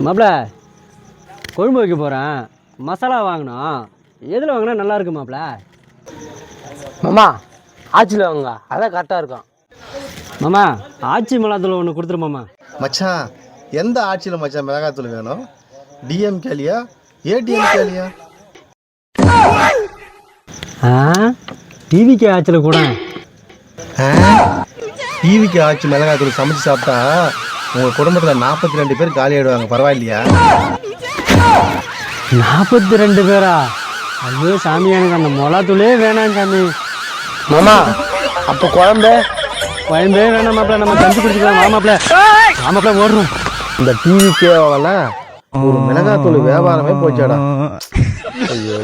மாப்பிள கொழும்பு வைக்க போகிறேன், மசாலா வாங்கணும். எதில் வாங்கினா நல்லா இருக்கு மாப்பிள? மாமா ஆச்சியில் வாங்க, அதான் கரெக்டாக இருக்கும். மாமா ஆச்சி மிளகாத்தூள் ஒன்று கொடுத்துரு மாமா. மச்சான் எந்த ஆட்சியில் மச்சான் மிளகாத்தூள் வேணும்? டிஎம் கேலியா ஏடிஎம் கேலியா? டிவிக்கு ஆச்சியில் கூட டிவிக்கு ஆட்சி மிளகாத்தூள் சமைச்சு சாப்பிட்டா உங்கள் குடும்பத்தில் 42 பேர் காலி ஆகிடுவாங்க. பரவாயில்லையா? 42 பேரா? ஐயோ சாமி, எனக்கு அந்த மிளகாத்தூளே வேணாம் சாமி. மாமா அப்போ குழம்பே வேணாம் மாப்பிள, நம்ம கஞ்சி குடிச்சிக்கலாம். மாமாப்பிள ஓடுறோம். இந்த டிவி கேவல ஒரு மிளகாத்தூள் வியாபாரமே போச்சாடா. ஐயோ.